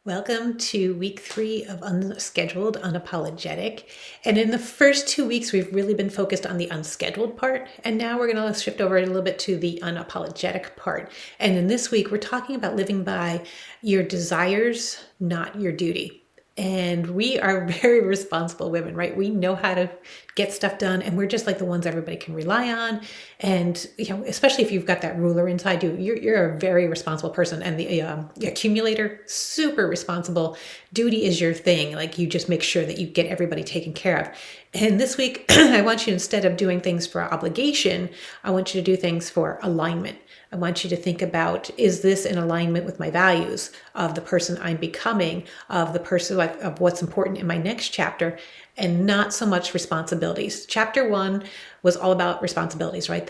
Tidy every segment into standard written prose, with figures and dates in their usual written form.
Welcome to week 3 of Unscheduled Unapologetic. And in the first 2 weeks, we've really been focused on the unscheduled part. And now we're going to shift over a little bit to the unapologetic part. And in this week, we're talking about living by your desires, not your duty. And we are very responsible women, right? We know how to get stuff done, and we're just like the ones everybody can rely on. And especially if you've got that ruler inside you, you're a very responsible person. And the accumulator, super responsible. Duty is your thing. Like, you just make sure that you get everybody taken care of. And this week, I want you, instead of doing things for obligation, I want you to do things for alignment. I want you to think about, is this in alignment with my values of the person I'm becoming, of the person, of what's important in my next chapter, and not so much responsibilities. Chapter 1 was all about responsibilities, right?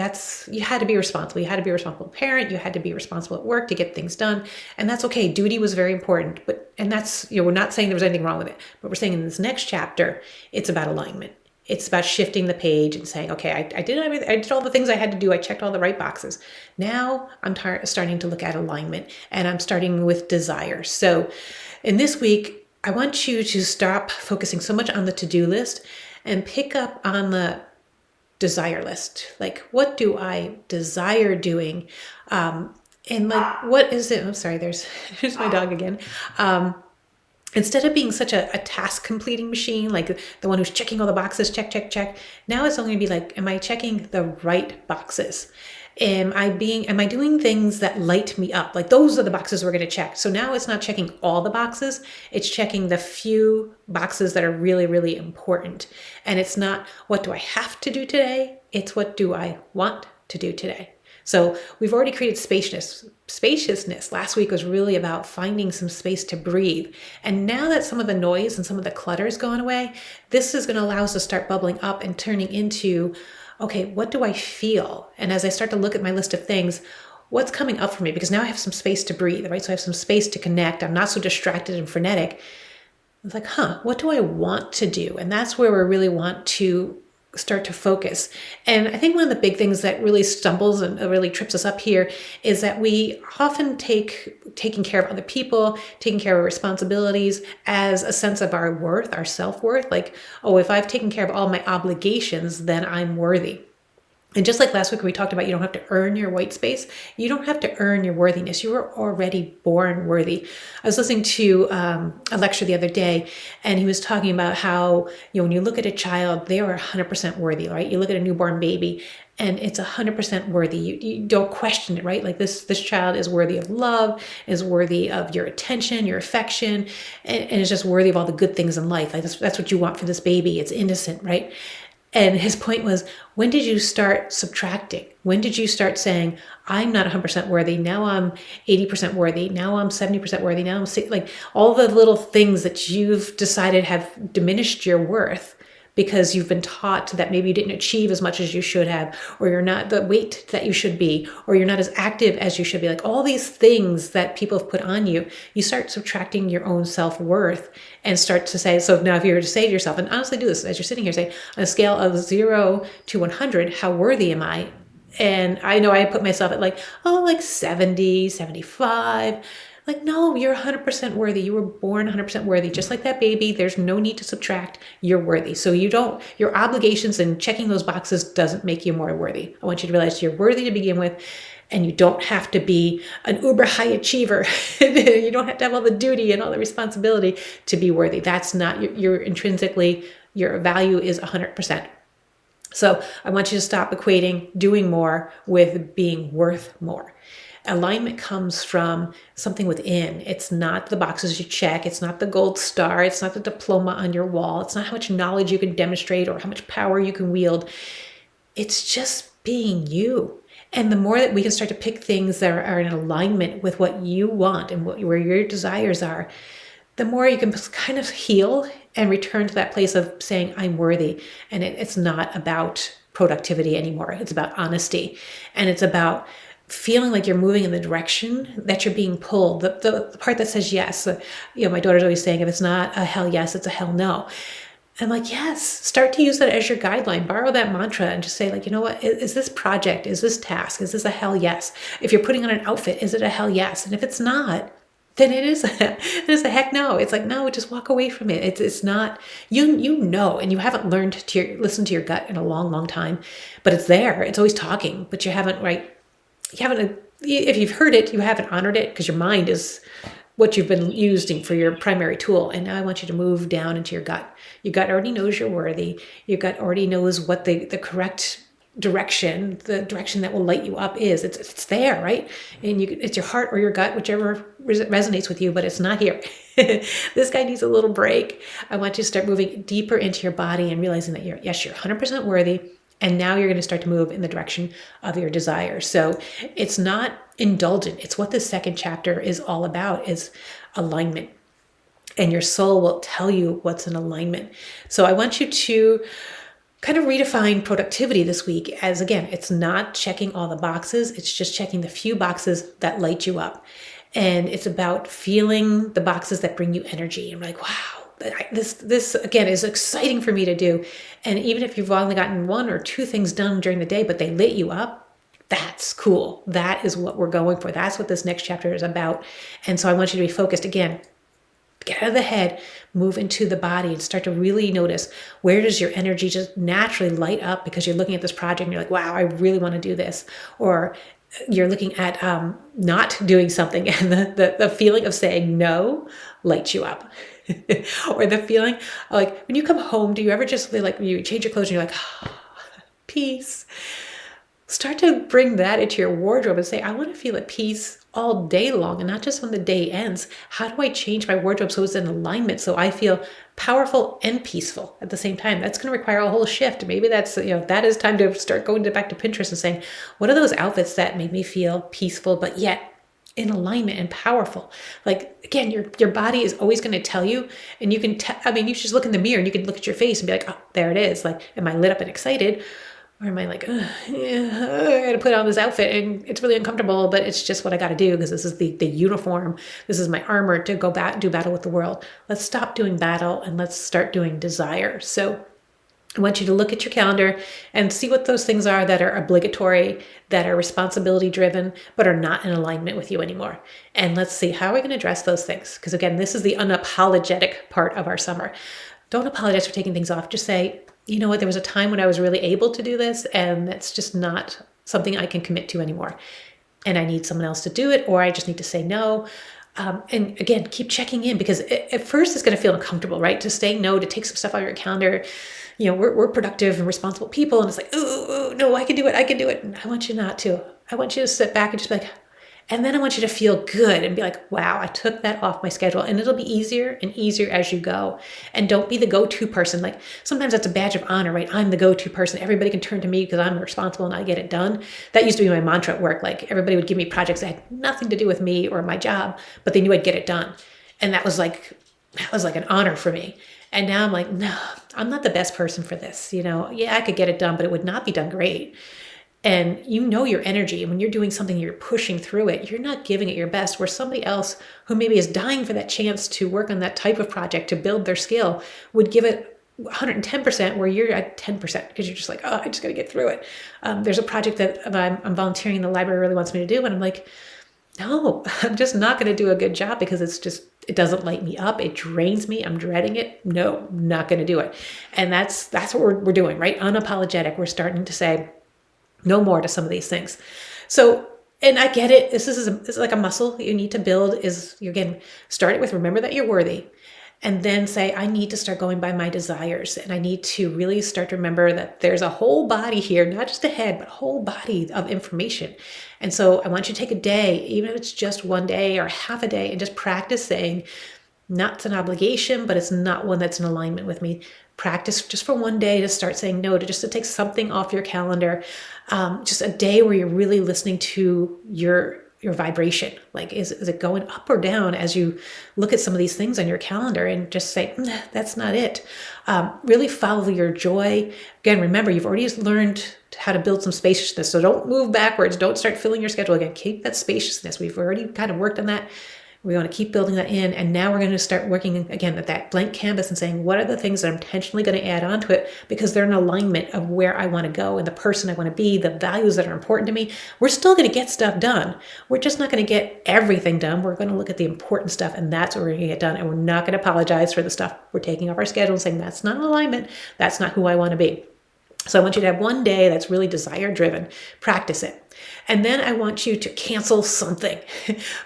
You had to be responsible. You had to be a responsible parent. You had to be responsible at work to get things done. And that's okay. Duty was very important, and that's, we're not saying there was anything wrong with it, but we're saying in this next chapter, it's about alignment. It's about shifting the page and saying, okay, I did everything. I did all the things I had to do. I checked all the right boxes. Now I'm starting to look at alignment, and I'm starting with desire. So in this week, I want you to stop focusing so much on the to-do list and pick up on the desire list. Like, what do I desire doing? And like, what is it? I'm sorry, there's my dog again. Instead of being such a task completing machine, like the one who's checking all the boxes, check, check, check. Now it's only gonna be like, am I checking the right boxes? Am I doing things that light me up? Like, those are the boxes we're gonna check. So now it's not checking all the boxes, it's checking the few boxes that are really, really important. And it's not, what do I have to do today? It's, what do I want to do today? So we've already created spaciousness. Last week was really about finding some space to breathe. And now that some of the noise and some of the clutter is going away, this is going to allow us to start bubbling up and turning into, okay, what do I feel? And as I start to look at my list of things, what's coming up for me? Because now I have some space to breathe, right? So I have some space to connect. I'm not so distracted and frenetic. It's like, what do I want to do? And that's where we really want to start to focus. And I think one of the big things that really stumbles and really trips us up here is that we often take taking care of other people, taking care of responsibilities as a sense of our worth, our self-worth. Like, oh, if I've taken care of all my obligations, then I'm worthy. And just like last week, we talked about, you don't have to earn your white space. You don't have to earn your worthiness. You were already born worthy. I was listening to a lecture the other day, and he was talking about how, when you look at a child, they are 100% worthy, right? You look at a newborn baby, and it's 100% worthy. You don't question it, right? Like, this child is worthy of love, is worthy of your attention, your affection, and is just worthy of all the good things in life. Like, that's what you want for this baby. It's innocent, right? And his point was, when did you start subtracting? When did you start saying, I'm not 100% worthy, now I'm 80% worthy, now I'm 70% worthy, now I'm like, all the little things that you've decided have diminished your worth because you've been taught that maybe you didn't achieve as much as you should have, or you're not the weight that you should be, or you're not as active as you should be. Like, all these things that people have put on you, you start subtracting your own self-worth and start to say, so now if you were to say to yourself, and honestly do this as you're sitting here, say, on a scale of 0 to 100, how worthy am I? And I know I put myself at like 70, 75. Like, no, you're 100% worthy. You were born 100% worthy. Just like that baby, there's no need to subtract. You're worthy. So your obligations and checking those boxes doesn't make you more worthy. I want you to realize you're worthy to begin with, and you don't have to be an uber high achiever. You don't have to have all the duty and all the responsibility to be worthy. That's not, you're intrinsically, your value is 100%. So I want you to stop equating doing more with being worth more. Alignment comes from something within. It's not the boxes you check. It's not the gold star. It's not the diploma on your wall. It's not how much knowledge you can demonstrate or how much power you can wield. It's just being you. And the more that we can start to pick things that are in alignment with what you want and where your desires are, the more you can kind of heal and return to that place of saying, I'm worthy. And it's not about productivity anymore. It's about honesty. And it's about feeling like you're moving in the direction that you're being pulled. The part that says yes. My daughter's always saying, if it's not a hell yes, it's a hell no. I'm like, yes, start to use that as your guideline. Borrow that mantra and just say, like, you know what, is this project, is this task, is this a hell yes? If you're putting on an outfit, is it a hell yes? And if it's not, then it is a heck no. It's like, no, just walk away from it. It's not, you know, and you haven't learned to listen to your gut in a long, long time, but it's there. It's always talking, but you haven't, if you've heard it, you haven't honored it because your mind is what you've been using for your primary tool. And now I want you to move down into your gut. Your gut already knows you're worthy. Your gut already knows what the correct direction, the direction that will light you up is. It's there, right? And it's your heart or your gut, whichever resonates with you, but it's not here. This guy needs a little break. I want you to start moving deeper into your body and realizing that you're 100% worthy. And now you're going to start to move in the direction of your desire. So it's not indulgent. It's what this second chapter is all about, is alignment. And your soul will tell you what's in alignment. So I want you to kind of redefine productivity this week as, again, it's not checking all the boxes. It's just checking the few boxes that light you up. And it's about feeling the boxes that bring you energy. And like, wow, this again is exciting for me to do. And even if you've only gotten 1 or 2 things done during the day, but they lit you up, that's cool. That is what we're going for. That's what this next chapter is about. And so I want you to be focused again. Get out of the head, move into the body, and start to really notice, where does your energy just naturally light up because you're looking at this project and you're like, wow, I really want to do this. Or you're looking at not doing something, and the feeling of saying no lights you up. Or the feeling like when you come home, do you ever just like, you change your clothes and you're like, oh, peace? Start to bring that into your wardrobe and say, I want to feel at peace all day long and not just when the day ends. How do I change my wardrobe so it's in alignment, so I feel powerful and peaceful at the same time? That's going to require a whole shift. Maybe that's, that is time to start going back to Pinterest and saying, what are those outfits that make me feel peaceful, but yet in alignment and powerful? Like, again, your body is always going to tell you, and you can, you just look in the mirror and you can look at your face and be like, oh, there it is. Like, am I lit up and excited? Or am I like, I got to put on this outfit and it's really uncomfortable, but it's just what I got to do because this is the uniform. This is my armor to go back, do battle with the world. Let's stop doing battle and let's start doing desire. So I want you to look at your calendar and see what those things are that are obligatory, that are responsibility driven, but are not in alignment with you anymore. And let's see, how are we going to address those things? Because again, this is the unapologetic part of our summer. Don't apologize for taking things off. Just say, you know what, there was a time when I was really able to do this, and that's just not something I can commit to anymore. And I need someone else to do it, or I just need to say no. And again, keep checking in, because at first it's going to feel uncomfortable, right? To say no, to take some stuff out of your calendar. We're productive and responsible people, and it's like, ooh, no, I can do it. And I want you not to. I want you to sit back and just be like, and then I want you to feel good and be like, wow, I took that off my schedule. And it'll be easier and easier as you go. And don't be the go-to person. Like, sometimes that's a badge of honor, right? I'm the go-to person. Everybody can turn to me because I'm responsible and I get it done. That used to be my mantra at work. Like, everybody would give me projects that had nothing to do with me or my job, but they knew I'd get it done. And that was like an honor for me. And now I'm like, no, I'm not the best person for this. Yeah, I could get it done, but it would not be done great. And your energy, and when you're doing something, you're pushing through it, you're not giving it your best, where somebody else who maybe is dying for that chance to work on that type of project, to build their skill, would give it 110%, where you're at 10% because you're just like, oh, I just got to get through it. There's a project that I'm volunteering, the library really wants me to do, and I'm like, no, I'm just not going to do a good job because it doesn't light me up. It drains me. I'm dreading it. No, I'm not going to do it. And that's what we're doing, right? Unapologetic. We're starting to say no more to some of these things. So, and I get it. This is like a muscle you need to build. Start it with, remember that you're worthy. And then say, I need to start going by my desires. And I need to really start to remember that there's a whole body here, not just a head, but a whole body of information. And so I want you to take a day, even if it's just one day or half a day, and just practice saying, not an obligation, but it's not one that's in alignment with me. Practice just for one day to start saying no, to take something off your calendar. Just a day where you're really listening to your vibration. Like, is it going up or down as you look at some of these things on your calendar, and just say, that's not it. Really follow your joy. Again, remember, you've already learned how to build some spaciousness. So don't move backwards. Don't start filling your schedule again. Keep that spaciousness. We've already kind of worked on that. We want to keep building that in. And now we're going to start working again at that blank canvas and saying, what are the things that I'm intentionally going to add onto it because they're in alignment of where I want to go and the person I want to be, the values that are important to me. We're still going to get stuff done. We're just not going to get everything done. We're going to look at the important stuff, and that's what we're going to get done. And we're not going to apologize for the stuff we're taking off our schedule and saying, that's not in alignment. That's not who I want to be. So I want you to have one day that's really desire driven. Practice it. And then I want you to cancel something.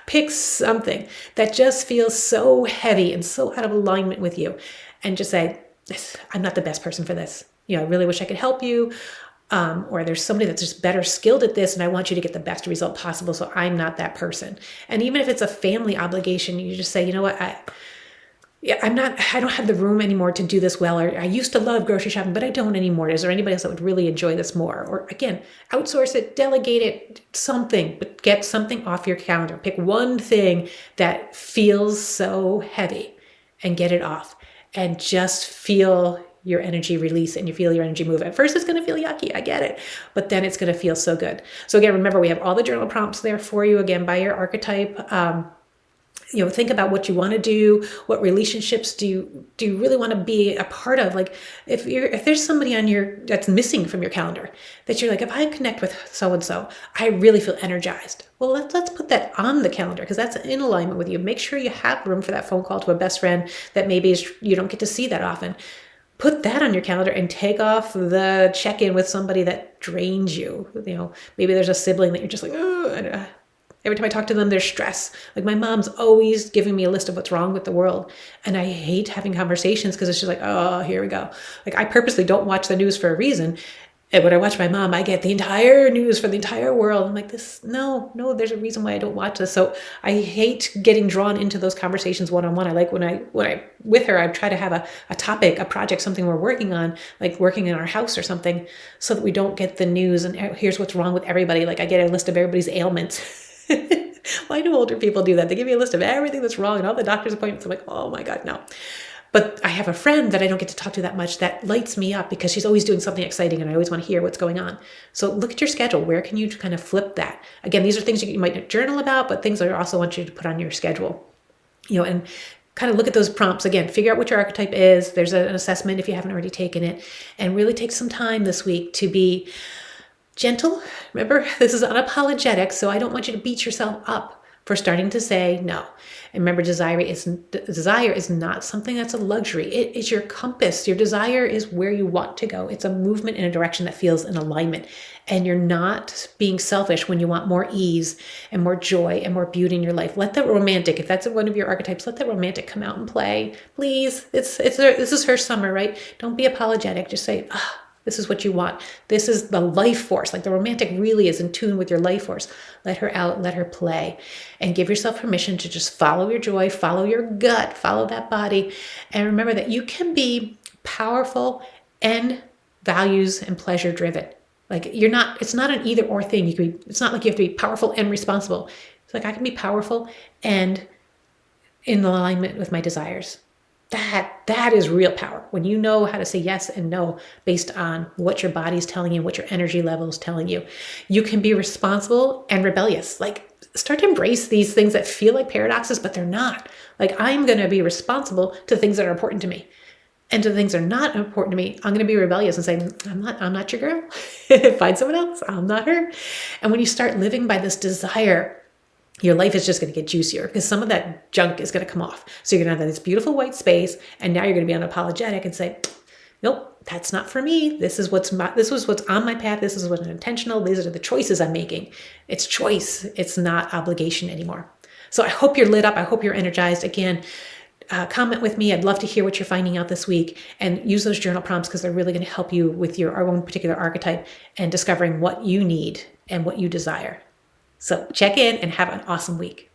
Pick something that just feels so heavy and so out of alignment with you. And just say, I'm not the best person for this. I really wish I could help you. Or there's somebody that's just better skilled at this, and I want you to get the best result possible. So I'm not that person. And even if it's a family obligation, you just say, you know what, I don't have the room anymore to do this well. Or I used to love grocery shopping, but I don't anymore. Is there anybody else that would really enjoy this more? Or again, outsource it, delegate it, something, but get something off your calendar. Pick one thing that feels so heavy and get it off, and just feel your energy release and you feel your energy move. At first it's going to feel yucky, I get it, but then it's going to feel so good. So again, remember, we have all the journal prompts there for you, again, by your archetype. Think about what you want to do. What relationships do you really want to be a part of? Like if there's somebody that's missing from your calendar that you're like, if I connect with so-and-so, I really feel energized. Well, let's put that on the calendar because that's in alignment with you. Make sure you have room for that phone call to a best friend that maybe you don't get to see that often. Put that on your calendar and take off the check-in with somebody that drains you. Maybe there's a sibling that you're just like, oh, every time I talk to them, there's stress. Like my mom's always giving me a list of what's wrong with the world. And I hate having conversations because it's just like, oh, here we go. Like I purposely don't watch the news for a reason. And when I watch my mom, I get the entire news for the entire world. I'm like, no, there's a reason why I don't watch this. So I hate getting drawn into those conversations one-on-one. I like when I with her, I try to have a topic, a project, something we're working on, like working in our house or something, so that we don't get the news and here's what's wrong with everybody. Like I get a list of everybody's ailments. Why do older people do that? They give me a list of everything that's wrong and all the doctor's appointments. I'm like, oh my God, no. But I have a friend that I don't get to talk to that much that lights me up because she's always doing something exciting and I always want to hear what's going on. So look at your schedule. Where can you kind of flip that? Again, these are things you might journal about, but things I also want you to put on your schedule. And kind of look at those prompts. Again, figure out what your archetype is. There's an assessment if you haven't already taken it. And really take some time this week to be gentle. Remember, this is unapologetic, so I don't want you to beat yourself up for starting to say no. And remember, desire is not something that's a luxury. It is your compass. Your desire is where you want to go. It's a movement in a direction that feels in alignment. And you're not being selfish when you want more ease and more joy and more beauty in your life. Let the romantic, if that's one of your archetypes, let the romantic come out and play. Please, this is her summer, right? Don't be apologetic. Just say, this is what you want. This is the life force. Like the romantic really is in tune with your life force. Let her out, let her play, and give yourself permission to just follow your joy, follow your gut, follow that body. And remember that you can be powerful and values and pleasure driven. Like it's not an either or thing. It's not like you have to be powerful and responsible. It's like I can be powerful and in alignment with my desires. That is real power. When you know how to say yes and no based on what your body's telling you, what your energy level is telling you, you can be responsible and rebellious. Like start to embrace these things that feel like paradoxes, but they're not. Like I'm going to be responsible to things that are important to me. And to the things that are not important to me, I'm going to be rebellious and say, I'm not your girl. Find someone else. I'm not her. And when you start living by this desire, your life is just going to get juicier because some of that junk is going to come off. So you're going to have this beautiful white space, and now you're going to be unapologetic and say, nope, that's not for me. This is what's on my path. This is what's intentional. These are the choices I'm making. It's choice. It's not obligation anymore. So I hope you're lit up. I hope you're energized. Again, comment with me. I'd love to hear what you're finding out this week, and use those journal prompts because they're really going to help you with your own particular archetype and discovering what you need and what you desire. So check in and have an awesome week.